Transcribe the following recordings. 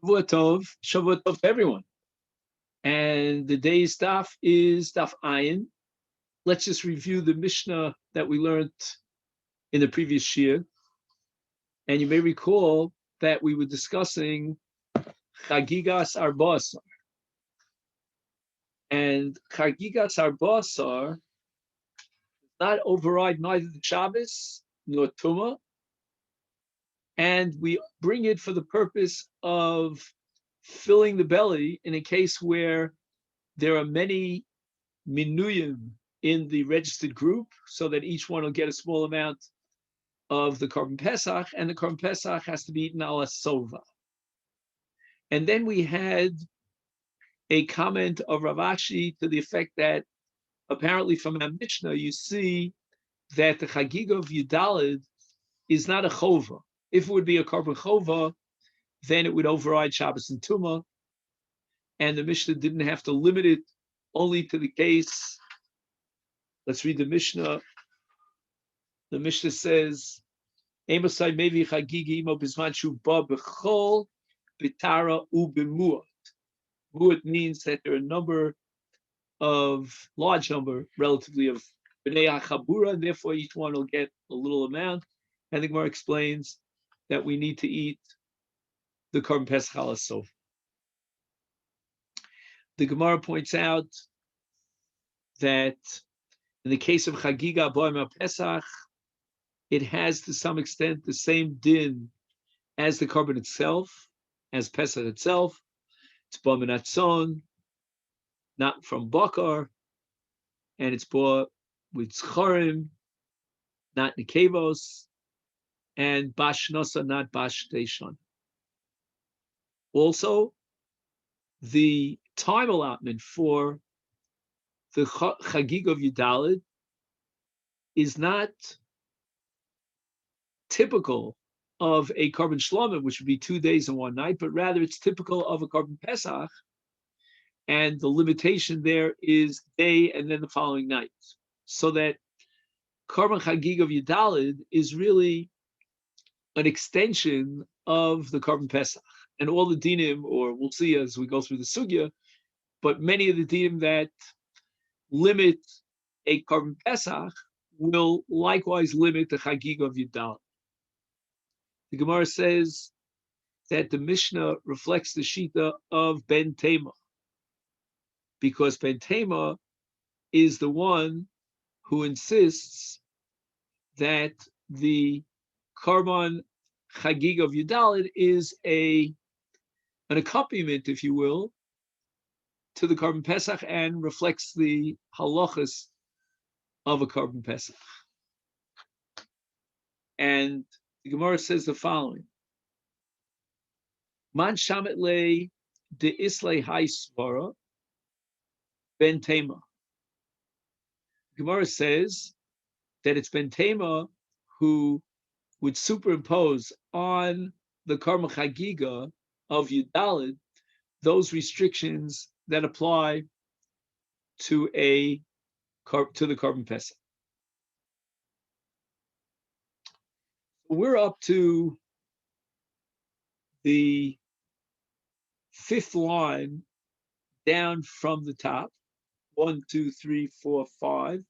Shavua Tov to everyone. And the day's daf is daf ayin. Let's just review the Mishnah that we learned in the previous year. And you may recall that we were discussing Chagigas Arbasar. And Chagigas Arbasar does not override neither the Shabbos nor Tumah. And we bring it for the purpose of filling the belly in a case where there are many minuyim in the registered group, so that each one will get a small amount of the Korban Pesach, and the Korban Pesach has to be eaten ala sova. And then we had a comment of Rav Ashi to the effect that apparently from our Mishnah you see that the Chagiga of Yudalid is not a chova. If it would be a Korban chova, then it would override Shabbos and Tumah, and the Mishnah didn't have to limit it only to the case. Let's read the Mishnah. The Mishnah says, "Emosai mevi chagigi imo bizman shu ba b'chol b'tara u b'muat." Muat means that there are large number, relatively, of b'nei hachabura, and therefore each one will get a little amount. And the Gemara explains that we need to eat the Korban Pesach ala sof. The Gemara points out that in the case of Chagiga Boim Pesach, it has to some extent the same din as the Korban itself, as Pesach itself. It's Boim Atzon, not from Bakar, and it's bought with Zchorim, not Nikevos, and Bash Nosa, not Bash Deishon. Also, the time allotment for the Chagig of Yudalid is not typical of a Korban Shlomim, which would be 2 days and 1 night, but rather it's typical of a Korban Pesach, and the limitation there is day and then the following night. So that Korban Chagig of Yudalid is really an extension of the Korban Pesach. And all the dinim, or we'll see as we go through the sugya, but many of the dinim that limit a Korban Pesach will likewise limit the Chagig of Yudalid. The Gemara says that the Mishnah reflects the Shita of Ben Tema, because Ben Tema is the one who insists that the Korban Chagig of Yudalid is an accompaniment, if you will, to the Korban Pesach and reflects the halachas of a Korban Pesach. And the Gemara says the following: Man shamet le de islay hay svara ben tema. Gemara says that it's Ben Tema who would superimpose on the Korban Chagiga of Yudalid those restrictions that apply to the Korban Pesach. We're up to the 5th line down from the top. 1, 2, 3, 4, 5.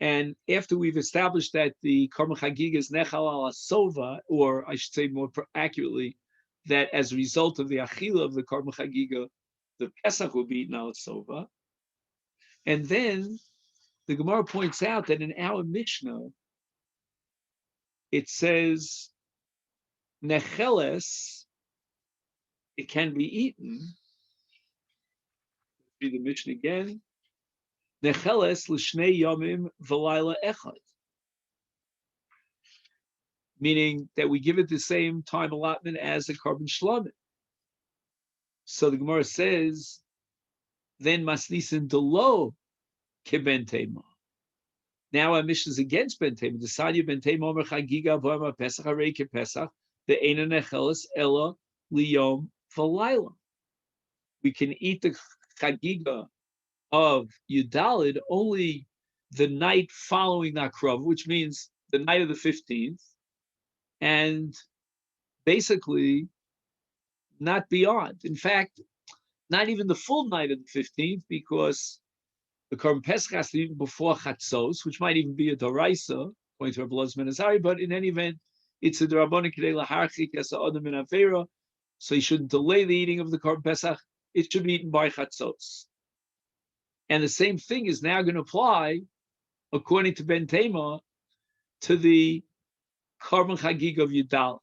And after we've established that the Korban Chagiga is Nechal ala Sova, or I should say more accurately, that as a result of the Achila of the Korban Chagiga, the Pesach will be eaten ala Sova. And then the Gemara points out that in our Mishnah, it says, Necheles, it can be eaten. Let's read the Mishnah again. Necheles l'shnei yomim v'layla echad. Meaning that we give it the same time allotment as the Korban Shlomim. So the Gemara says, then masnisin delo keben tema. Now our Mishnah is against Ben Tema. The Sanya Ben Tema Omer Chagiga V'Omer Pesach Harei Pesach the Eina Necheles Ella Liyom V'Layla. We can eat the Chagiga of Yudalid only the night following Nakrov, which means the night of the 15th, and basically not beyond. In fact, not even the full night of the 15th, because the Korban Pesach has to be before Chatzos, which might even be a Doraisa, according to Rabbi Elazar ben Azari, but in any event, it's a D'Rabbanan K'dei Laharchik as a Adam in Avera, so you shouldn't delay the eating of the Korban Pesach. It should be eaten by Chatzos. And the same thing is now going to apply, according to Ben Tema, to the Korban Chagig of Yudal.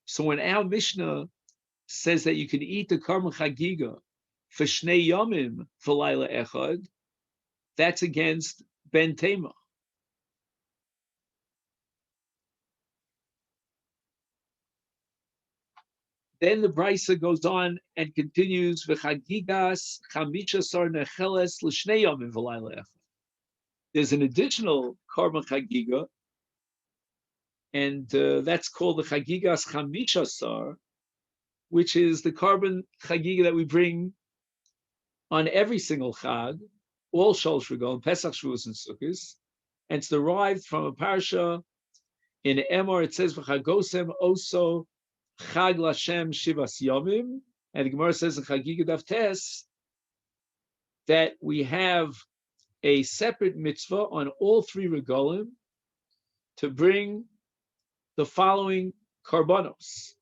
So when our Mishnah says that you can eat the Korban Chagiga for Shnei Yomim for Laila Echad, that's against Ben Tema. Then the Brisa goes on and continues v'chagigas chamisha sar necheles l'shnei yomim v'layla echad. There's an additional korban chagiga, and that's called the chagigas chamisha sar, which is the korban chagiga that we bring on every single chag, all shalosh regalim, Pesach, Shavuos, and Sukkos, and it's derived from a parsha in Emor. It says v'chagosem oso Chag Lashem Shivas Yomim, and the Gemara says in Chagiga Daf Tes that we have a separate mitzvah on all three regalim to bring the following karbanos: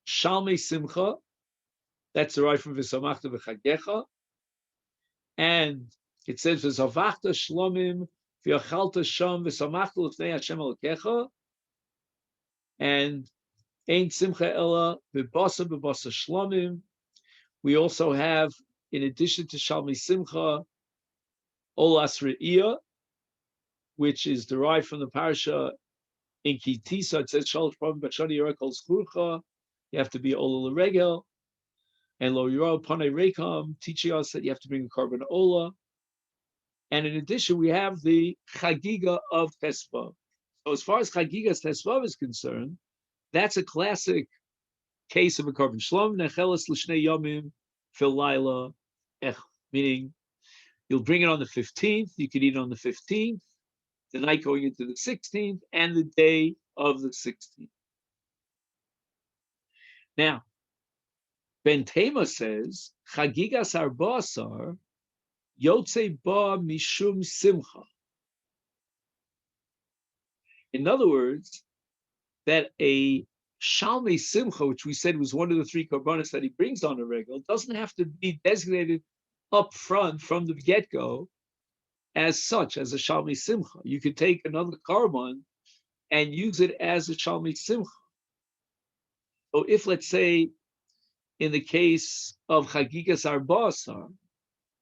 Shalmei Simcha, that's derived from V'samachta V'chagecha, and it says V'zavachta Shlomim V'yachalta Sham V'samachta L'fnei Hashem Elokecha, and Ein Simcha Ella B'basa B'basa Shlomim. We also have, in addition to Shalmei Simcha, Olas Re'iyah, which is derived from the parasha in Kitisa. It says Shalosh Pam B'Shani Yerakol Zchurcha. You have to be Ola L'Regel, and Lo Yirah Panei Rekam, teaching us that you have to bring a korban Ola. And in addition, we have the Chagiga of Tesvav. So as far as Chagiga's Tesvav is concerned, that's a classic case of a korban shlom necheles l'shnei yomim fil laila ech, meaning you'll bring it on the 15th. You can eat it on the 15th, the night going into the 16th, and the day of the 16th. Now, Ben Tema says chagigas arbasar yotze ba mishum simcha. In other words, that a Shalmei Simcha, which we said was one of the three korbanos that he brings on a regal, doesn't have to be designated up front from the get-go as such, as a Shalmei Simcha. You could take another korban and use it as a Shalmei Simcha. So if, let's say, in the case of Chagigas Arbasar,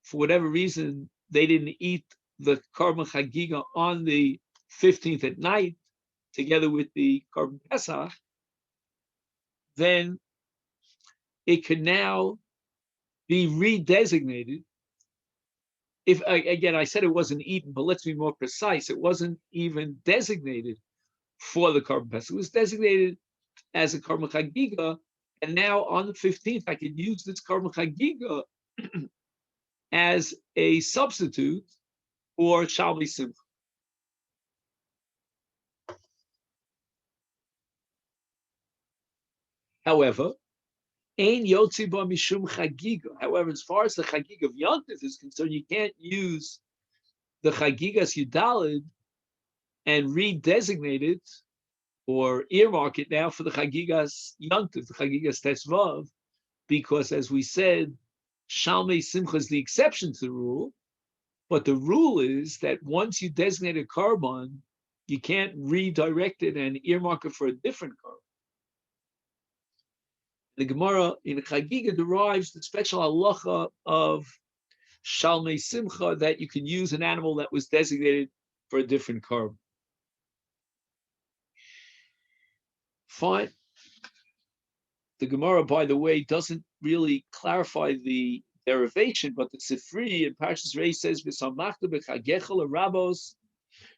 for whatever reason, they didn't eat the korban Chagiga on the 15th at night, together with the korban Pesach, then it can now be redesignated. If, again, I said it wasn't eaten, but let's be more precise. It wasn't even designated for the korban Pesach. It was designated as a korban Chagiga, and now on the 15th, I could use this korban Chagiga as a substitute for Shalmei Simcha. However, ein yotzi ba mishum chagiga. However, as far as the chagig of Yontif is concerned, you can't use the chagigas Yudalid and redesignate it or earmark it now for the chagigas Yontif, the chagigas Tesvav, because, as we said, Shalmei Simcha is the exception to the rule, but the rule is that once you designate a korban, you can't redirect it and earmark it for a different korban. The Gemara in Chagiga derives the special halacha of Shalmei Simcha, that you can use an animal that was designated for a different korban. Fine. The Gemara, by the way, doesn't really clarify the derivation, but the Sifri in Parshas Reis says, "V'samachta b'chagecha l'rabos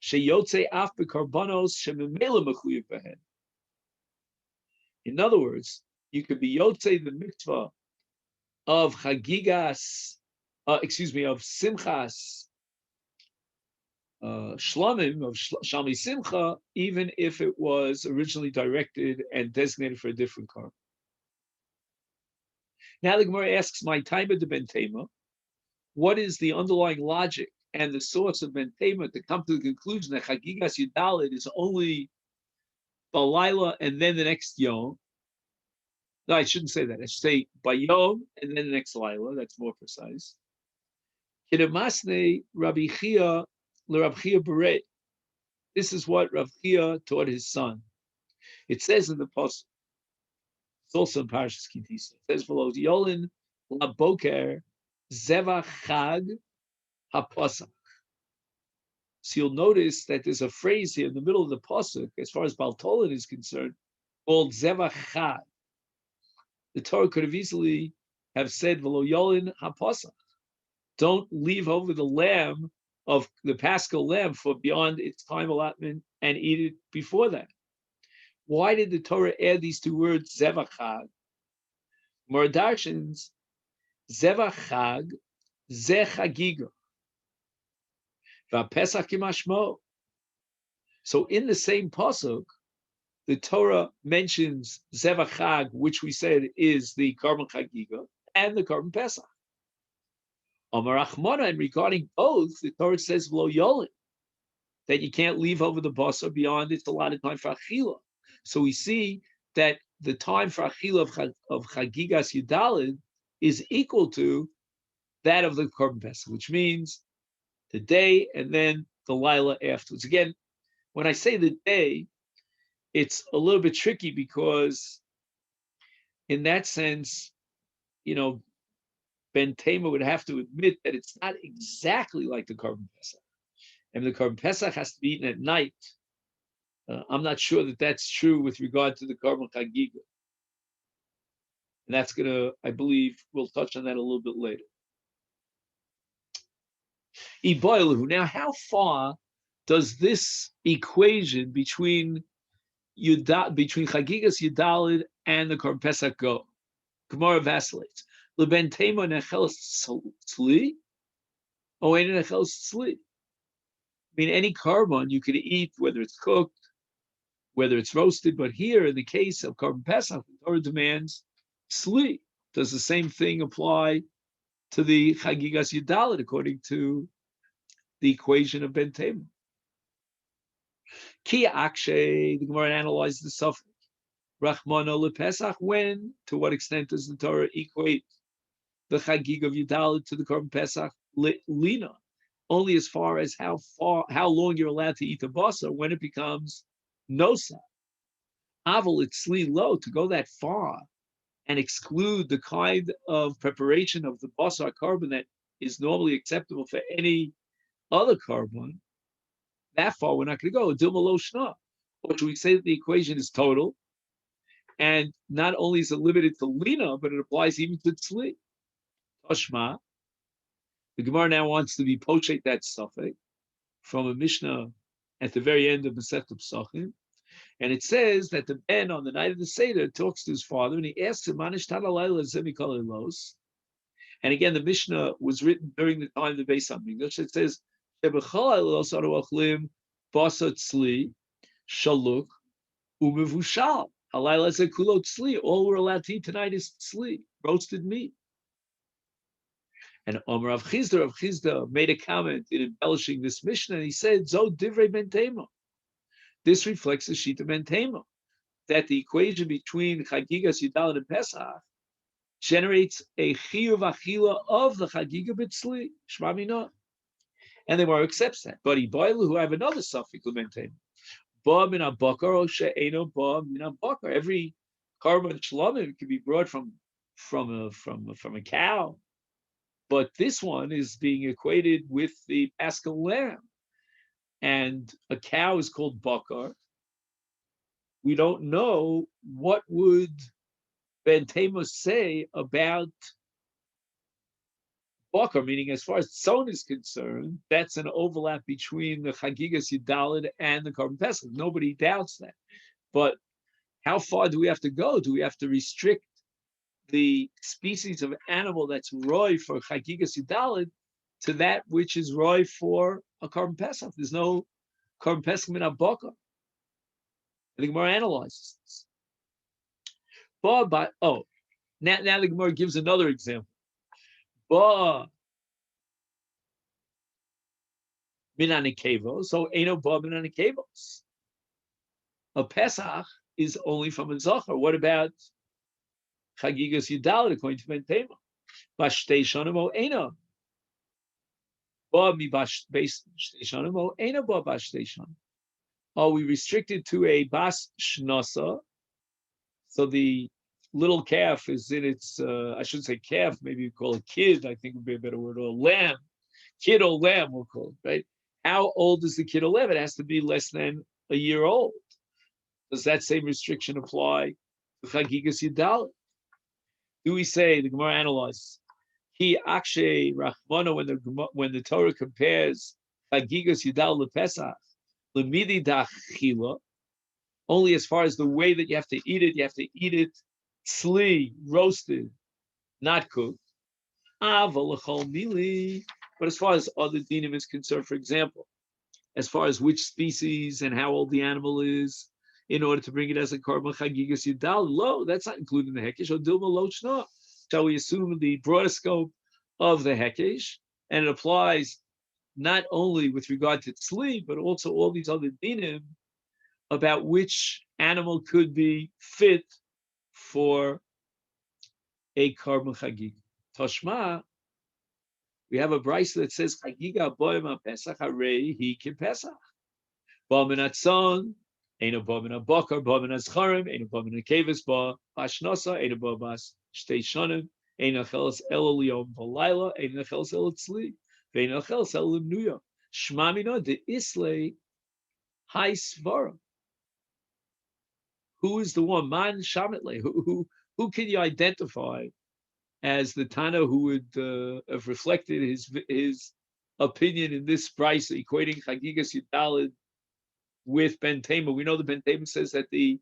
sheyotze af b'karbanos shememela mechuyev behen." In other words, you could be yotze the mitzvah of chagigas, of simchas shlomim, of Shalmei Simcha, even if it was originally directed and designated for a different korban. Now the Gemara asks, my time of the bentema, what is the underlying logic and the source of bentema to come to the conclusion that Chagigas Yudalit is only Balayla and then the next Yom? No, I shouldn't say that. I should say Bayom and then the next Laila. That's more precise. Kidemasne Rabbi Chia LeRabbi Chia Beret. This is what Rav Chia taught his son. It says in the post, it's also in Parashas Kitisa. It says below, Yolin Laboker Zevach Chag HaPosach. So you'll notice that there's a phrase here in the middle of the pasuk, as far as Baltolan is concerned, called Zevach Chag. The Torah could have easily have said V'lo Yolin HaPosach. Don't leave over the lamb of the Paschal lamb for beyond its time allotment and eat it before that. Why did the Torah add these two words, Zevach Chag? Moradarshins, Zevach Chag, Ze Chagiga. V'Pesach Kimashmo. So in the same pasuk, the Torah mentions Zevach Chag, which we said is the Karban Chagiga, and the Karban Pesach. Amar Achmana, and regarding both, the Torah says V'lo Yolin, that you can't leave over the basar beyond its allotted time for Achila. So we see that the time for Achila of Chagigas Yudalid is equal to that of the Korban Pesach, which means the day and then the Lila afterwards. Again, when I say the day, it's a little bit tricky because in that sense, Ben Tema would have to admit that it's not exactly like the Korban Pesach. And the Korban Pesach has to be eaten at night. I'm not sure that that's true with regard to the Korban Chagiga. And that's going to, I believe, we'll touch on that a little bit later. Now, how far does this equation between Chagigas Yudalid and the Korban Pesach go? Gemara vacillates. Leben Tema nechelas tzli, or ein nechelas tzli. I mean, any carbon you can eat, whether it's cooked, whether it's roasted, but here in the case of Korban Pesach, the Torah demands tzli. Does the same thing apply to the Chagigas Yudalit according to the equation of Ben Tema? Ki akshe, the Gemara analyzes the suffix. Rachmana lePesach, when, to what extent does the Torah equate the Chagig of Yudalit to the Korban Pesach lina? Only as far as how long you're allowed to eat the basar when it becomes nosa. Aval itzli lo, to go that far and exclude the kind of preparation of the basar carbon that is normally acceptable for any other carbon, that far we're not going to go. Dilma lo shna. Or should we say that the equation is total? And not only is it limited to lina, but it applies even to tzli. Toshma. The Gemara now wants to be pochate that suffix from a Mishnah at the very end of Masechet Pesachim, and it says that the Ben on the night of the Seder talks to his father and he asks him, "Manish Tanalayla Zemikol Elos." And again, the Mishnah was written during the time of the Beis Hamikdash. It says, "Shebechol Elos Aru Achlim Basa Tzli Shaluk Umevushal Halayla Zekulo Tzli." All we're allowed to eat tonight is tzli, roasted meat. And Omer Rav Chizda made a comment in embellishing this Mishnah, and he said, "Zo divrei ben tema." This reflects the Shita ben tema, that the equation between Chagigas Yudalit and Pesach generates a chiyuv achila of the Chagiga b'tzli, shma mina. And the Gemara accepts that. But Iboilu, who have another suffix, ben tema, ba min abakar or she'eno ba min abakar. Every carbon shlamim can be brought from a cow. But this one is being equated with the Paschal lamb. And a cow is called bakar. We don't know what would Ben Tema say about bakar, meaning as far as tzon is concerned, that's an overlap between the Chagigas Yudalit and the Korban Pesach. Nobody doubts that. But how far do we have to go? Do we have to restrict the species of animal that's roy for Chagigas Yudalit to that which is roy for a Korban Pesach? There's no Korban Pesach min abaka. I think more analyzes this. Now the Gemara gives another example. Ba minanekevos, so eno ba minanekevos. A Pesach is only from a Zachar. What about Chagigas Yudalit according to Ben Tema? Bashtei Shonim o eno. Ba mi bashtei Shonim o eno ba bashtei Shonim. Are we restricted to a bas shnasa? So the little calf is in its, I shouldn't say calf, maybe you call it kid, I think would be a better word, or lamb. Kid or lamb, we'll call it, right? How old is the kid or lamb? It has to be less than a year old. Does that same restriction apply to Chagigas Yidal? Do we say, the Gemara analyzes, He akshe rachmana, when the Torah compares Chagigas Yidal lePesach, lemidi dachila, only as far as the way that you have to eat it tzli, roasted, not cooked. But as far as other dinim is concerned, for example, as far as which species and how old the animal is, in order to bring it as a korban chagigas yudal, lo, that's not including the hekesh, or dilma lo shna. Shall we assume the broader scope of the hekesh, and it applies not only with regard to tzli, but also all these other dinim about which animal could be fit for a korban chagig. Toshma, we have a brayso that says chagiga boim pesach harei he ki pesach. Bomin atzon, ein bomin abokar, bomin azcharim, ein bomin akevis ba bashnosa, ein bobas shtei shonim, ein achelos el liyom v'layla, ein achelos el tzli, vein achelos el limnuya. Shmamina de islay high svara. Who is the one? Man Shamitle. Who can you identify as the Tana who would have reflected his opinion in this price, equating Chagigas Yudalid with Ben Tema? We know the Ben Tema says that the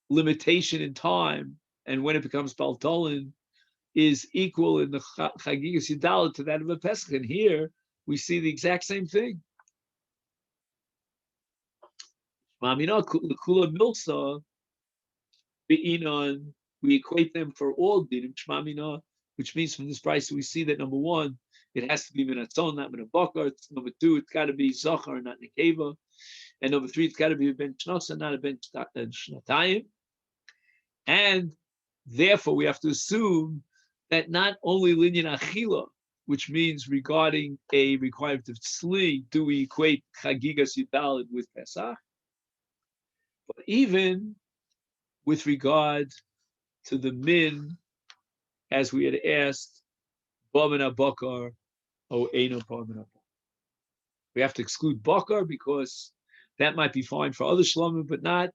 limitation in time and when it becomes Baltolin is equal in the Chagigas Yudalid to that of a Pesach. And here we see the exact same thing. Mamina Kula Milsa. We equate them for all dinim shmamina, which means from this price we see that number one, it has to be minatzon, not minabakar. Number two, it's got to be zachar, not nekeva, and number three, it's got to be a ben shnosa, not a ben shnatayim. And therefore, we have to assume that not only linyan achila, which means regarding a requirement of tzli, do we equate chagigas yudalid with Pesach, but even with regard to the min, as we had asked, Bamina Bakar, O Eino Bamina. We have to exclude Bakar because that might be fine for other shlomim, but not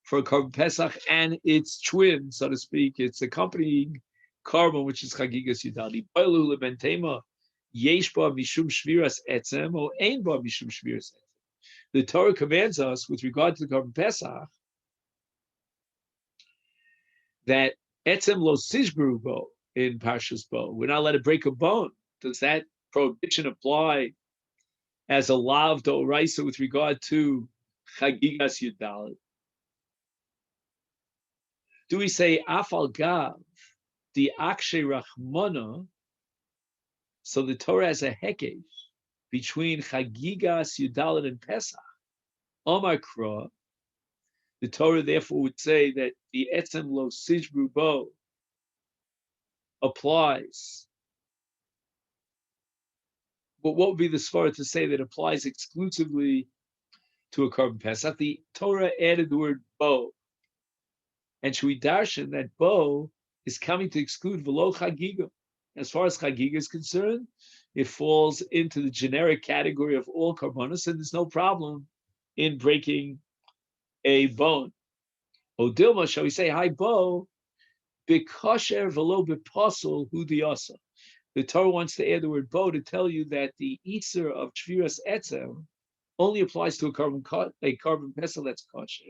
for a Korban Pesach and its twin, so to speak, its accompanying Korban, which is Chagigas Yudali. Boilu lebentema, Yesh ba mishum shviras etzem, O Ein ba mishum shviras etzem. The Torah commands us with regard to the Korban Pesach that etzem lo sishbru bo in Parshas Bo. We're not allowed to break a bone. Does that prohibition apply as a lav d'oraisa with regard to chagigas yudalid? Do we say afal gav the akshe rachmana? So the Torah has a hekesh between chagigas yudalid and Pesach. Omar Kra. The Torah therefore would say that the etzem lo sijbru bo applies. But what would be the svara to say that applies exclusively to a korban Pesach? The Torah added the word bo, and should we darshan that bo is coming to exclude v'lo chagiga? As far as chagiga is concerned, it falls into the generic category of all korbanos, and there's no problem in breaking a bone. O Dilma, shall we say, hi bo, b'kosher v'lo b'posel hu diyasa. The Torah wants to add the word bo to tell you that the iser of shviras etzem only applies to a korban pesach that's kosher.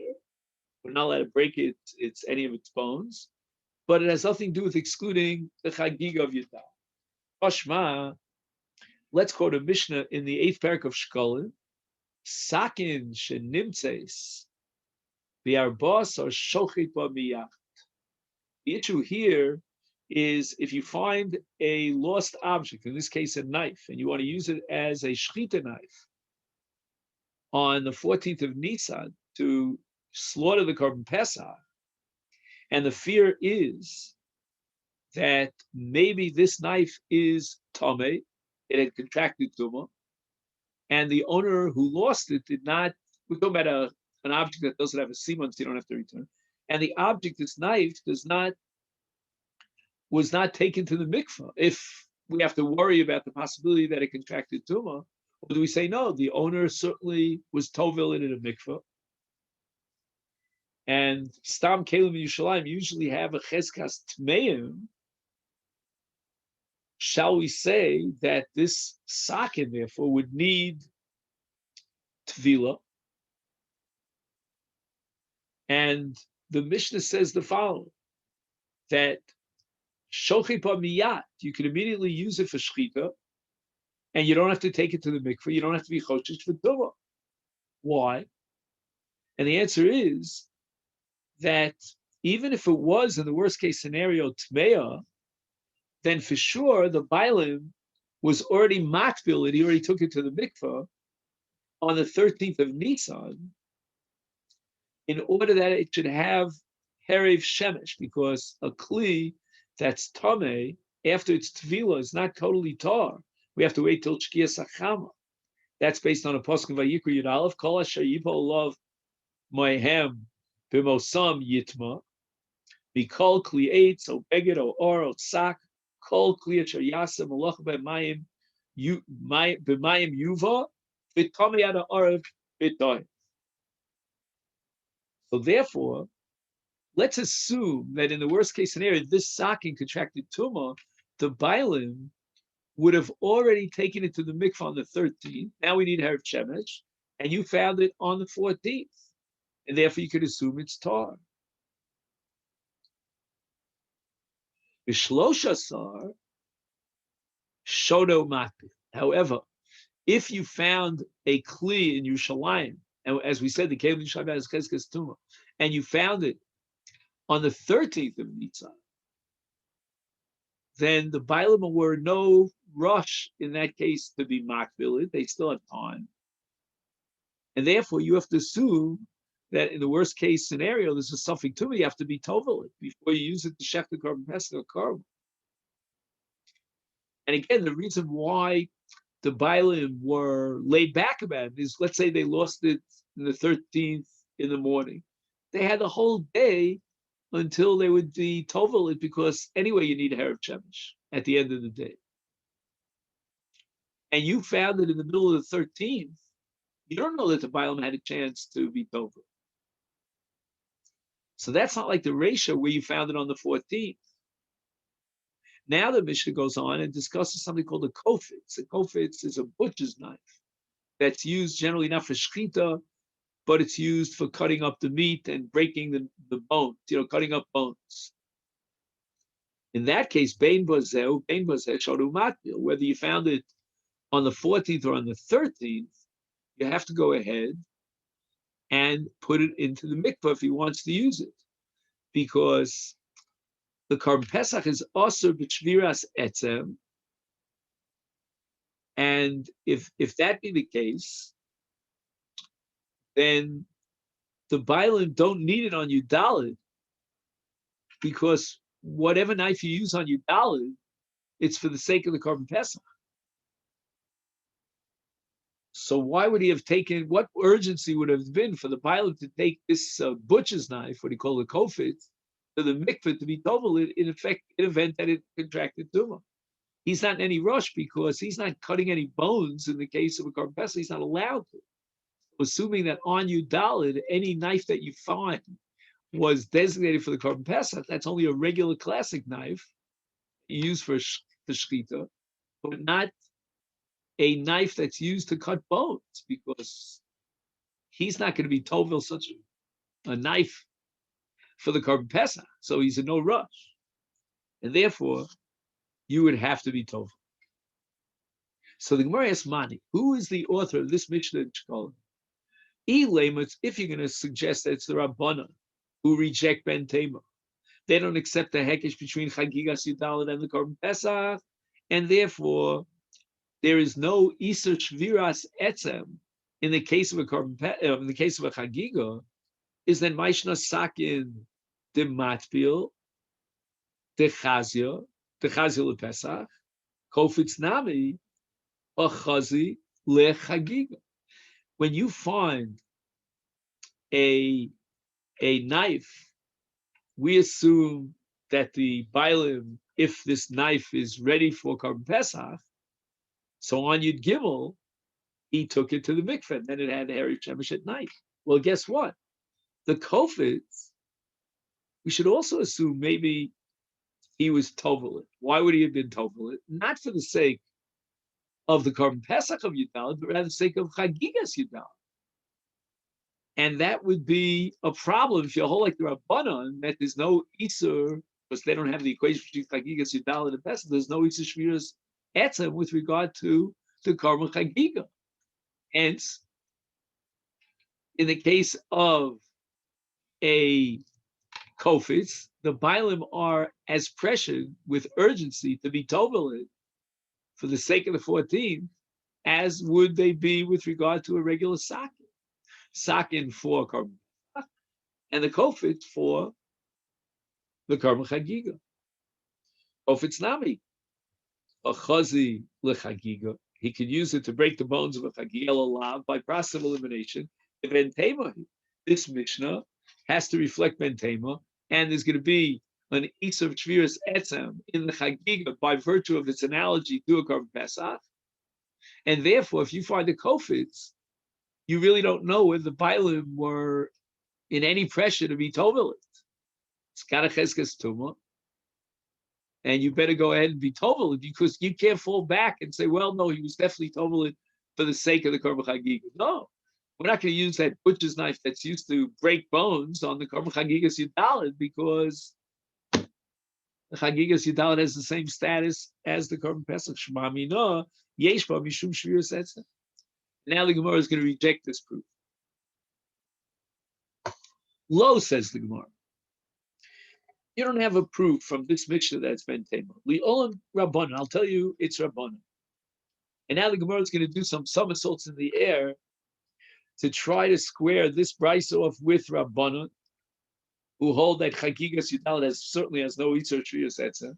We're not allowed to break it's any of its bones, but it has nothing to do with excluding the chagiga of Yudal. Oshma, let's quote a Mishnah in the 8th parak of Shkolim. Sakin shenimtzeis bi'arbas or shochit ba'miyach. The issue here is if you find a lost object, in this case a knife, and you want to use it as a shechita knife on the 14th of Nisan to slaughter the Korban Pesach, and the fear is that maybe this knife is Tomei, it had contracted Tumah, and the owner who lost it did not, we're talking about an object that doesn't have a simon, so you don't have to return, and the object, this knife, was not taken to the mikvah. If we have to worry about the possibility that it contracted tumah, or do we say no? The owner certainly was tovil in a mikvah, and stam kelim Yerushalayim usually have a cheskas tmeim. Shall we say that this socket therefore would need tvila? And the Mishnah says the following: that shochipa miyat, you can immediately use it for shchita, and you don't have to take it to the mikveh. You don't have to be choshesh for tumah. Why? And the answer is that even if it was, in the worst case scenario, tmeya, then for sure the bailim was already makbil it. He already took it to the mikveh on the 13th of Nisan in order that it should have herev shemesh, because a kli that's tameh after its tvila is not totally tar. We have to wait till shkiyas achama. That's based on a pasuk of Vayikra Yud Aleph, Kol asher yipol love mohem b'mosam yitma, b'kol kli eitz o beged o or o sak, kol kli asher yasa malach b'mayim b'mayim yuva v'tamei ad ha'arev b'toy. So therefore, let's assume that in the worst case scenario, this sakin contracted tumah, the bailim would have already taken it to the mikvah on the 13th. Now we need Herav Shemesh, and you found it on the 14th. And therefore you could assume it's tar. Bishlosha sar, shodo matpi. However, if you found a kli in Yerushalayim, and as we said, the Kelim Yerushalayim has Cheskes Tumah, and you found it on the 13th of Nisan, then the Bailam were no rush in that case to be makbil. They still have time. And therefore, you have to assume that in the worst case scenario, there's a suffix to it. You have to be tovel it before you use it to shech the Korban Pesach or Korban. And again, the reason why the Bailim were laid back about it is, let's say they lost it in the 13th in the morning. They had the whole day until they would be tovel it, because anyway, you need a Herav Shemesh at the end of the day. And you found it in the middle of the 13th. You don't know that the Bailam had a chance to be tovel. So that's not like the ratio where you found it on the 14th. Now the Mishnah goes on and discusses something called a kofitz. A kofitz is a butcher's knife that's used generally not for shchita, but it's used for cutting up the meat and breaking the bones, cutting up bones. In that case, bein bozeh shodu matbil. Whether you found it on the 14th or on the 13th, you have to go ahead and put it into the mikvah if he wants to use it, because the Korban Pesach is also b'shviras etzem, and if that be the case, then the Bailim don't need it on Yudalid, because whatever knife you use on Yudalid, it's for the sake of the Korban Pesach. So why would he have taken, what urgency would have been for the Bailim to take this butcher's knife, what he called a kofit, to the mikveh to be tovel it, in effect, in event that it contracted tumah? He's not in any rush because he's not cutting any bones in the case of a Korban Pesach. He's not allowed to. Assuming that on Yudalid, any knife that you find was designated for the Korban Pesach, that's only a regular classic knife used for shchita, but not a knife that's used to cut bones, because he's not going to be tovel such a knife for the Korban Pesach, so he's in no rush, and therefore you would have to be tovel. So the Gemara asks Mani, who is the author of this Mishnah in Shkolim? If you're going to suggest that it's the Rabbanan who reject Ben Tema, they don't accept the hekesh between Chagigas Yudalit and the Korban Pesach, and therefore there is no Iser Shviras Etzem in the case of a in the case of a Chagiga, is then Maishna Sakin the Matbil, the Chazia LePesach, Kofitz Nami, a Chazi LeChagiga. When you find a knife, we assume that the Bailim, if this knife is ready for Korban Pesach, so on Yud Gimel, he took it to the mikveh, and then it had Heri Shemesh at night. Well, guess what? The Kofitz, we should also assume maybe he was Tovelit. Why would he have been Tovelit? Not for the sake of the Korban Pesach of Yudalit, but rather the sake of Chagigas Yudalit. And that would be a problem if you hold like the Rabbanon, that there's no Isur, because they don't have the equation between Chagigas Yudalit and Pesach, there's no Isur Shviras Etzem with regard to the Korban Chagiga. Hence, in the case of a Kofitz, the Bailim are as pressured with urgency to be Tovelit for the sake of the 14th as would they be with regard to a regular Sakin. Sakin for Korban and the Kofitz for the Korban Chagiga. Kofitz Nami, a Chazi LeChagiga. He can use it to break the bones of a Chagiga Alav by process of elimination. Ben Tema, this Mishnah has to reflect Ben Tema, and there's going to be an Is of Shviras Etzem in the Chagiga by virtue of its analogy to a Korban Pesach. And therefore, if you find the Kofitz, you really don't know whether the Bailim were in any pressure to be Tovelit. It's got a Cheskes Tumah, and you better go ahead and be Tovelit, because you can't fall back and say, well, no, he was definitely Tovelit for the sake of the Korban Chagiga. No, we're not going to use that butcher's knife that's used to break bones on the Korban Chagigas Yudalit, because the Chagigas Yudalit has the same status as the Korban Pesach. Shema Mina, Yesh Ba Mishum Shviras Etzem. Now the Gemara is going to reject this proof. Lo, says the Gemara, you don't have a proof from this Mishnah that's been Tema. Li'olam Rabbanan, I'll tell you it's Rabbanan. And now the Gemara is going to do some somersaults in the air to try to square this brisa off with Rabbanan, who hold that Chagigas Yudalit certainly has no Yitzhak Shviras Etzem.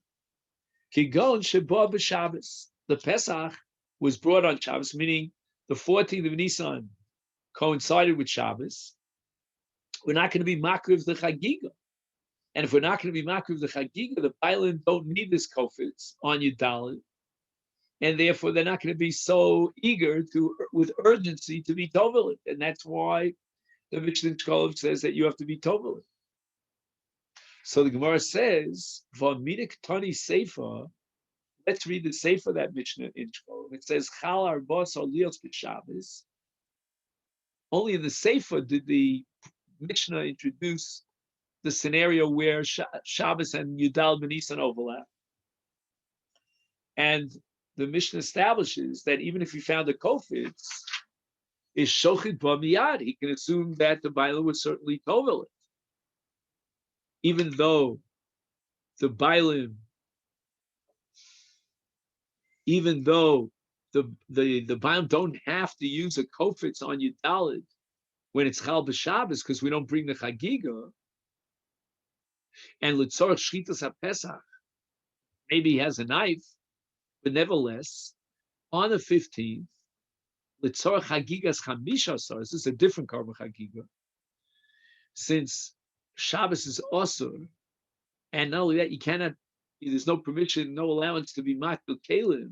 Kigon Sheba b'Shabbos. The Pesach was brought on Shabbos, meaning the 14th of Nisan coincided with Shabbos. We're not going to be makriv the Chagiga. And if we're not going to be makriv the Chagiga, the Bailim don't need this kofitz on Yudalit. And therefore, they're not going to be so eager to, with urgency, to be tovelit. And that's why the Mishnah Shkolov says that you have to be tovelit. So the Gemara says, "V'amidik tani seifa." Let's read the seifa that Mishnah in Shkolov. It says, "Chal arbos olios b'Shabbos." Only in the seifa did the Mishnah introduce the scenario where Shabbos and Yudal B'Nisan overlap, and the Mishnah establishes that even if he found a kofitz, is shochit b'miyad, he can assume that the Bailim was certainly tovel it, even though the Bailim, even though the Bailim don't have to use a kofitz on Yudalid when it's Chal b'Shabbos, because we don't bring the Chagiga, and L'tzorach Shchitas HaPesach, maybe he has a knife, but nevertheless, on the 15th, L'tzorach Chagigas Chamisha Asar, this is a different Korban Chagiga, since Shabbos is Asur, and not only that, you cannot, there's no permission, no allowance to be Makbil Kalim,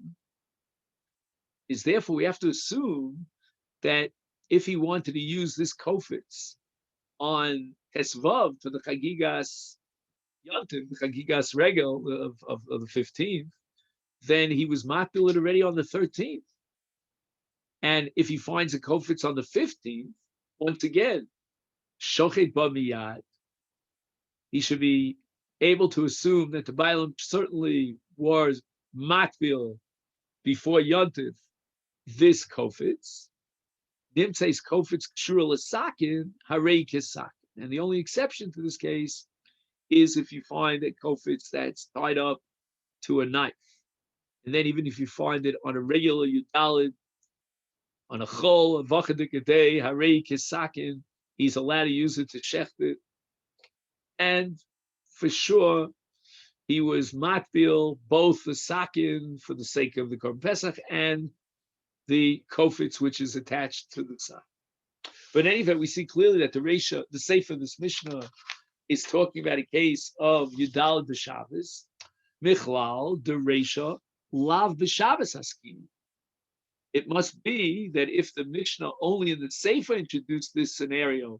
is therefore we have to assume that if he wanted to use this kofitz on Tesvav for the Chagigas Yontiv, the Chagigas Regel of the 15th, then he was Makbil it already on the 13th. And if he finds a kofitz on the 15th, once again, Shochet B'miyad, he should be able to assume that the Bailam certainly was Makbil before Yontiv this kofitz. Nim says kofitz kshura l'sakin, harei kisakin. And the only exception to this case is if you find a kofitz that's tied up to a knife. And then even if you find it on a regular Yudalid, on a chol, a vachadikadei, harei kisakin, he's allowed to use it to shecht it. And for sure, he was matbil both the sakin for the sake of the Korban Pesach and the kofitz which is attached to the sack. But in any event, we see clearly that the Reisha, the Sefer of this Mishnah, is talking about a case of Yudal b'Shabbos, Michlal, the Reisha, Lav b'Shabbos Haskim. It must be that if the Mishnah only in the Sefer introduced this scenario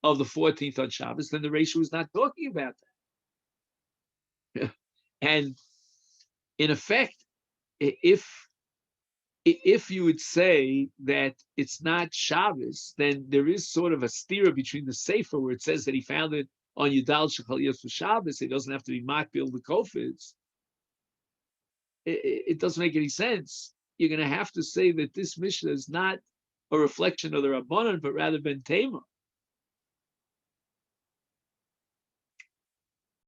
of the 14th on Shabbos, then the Reisha was not talking about that. And in effect, if you would say that it's not Shabbos, then there is sort of a stira between the Sefer where it says that he found it on Yudal Shechal Yos for Shabbos. It doesn't have to be Makbil the Kofitz. It doesn't make any sense. You're going to have to say that this Mishnah is not a reflection of the Rabbanan, but rather Ben Tema.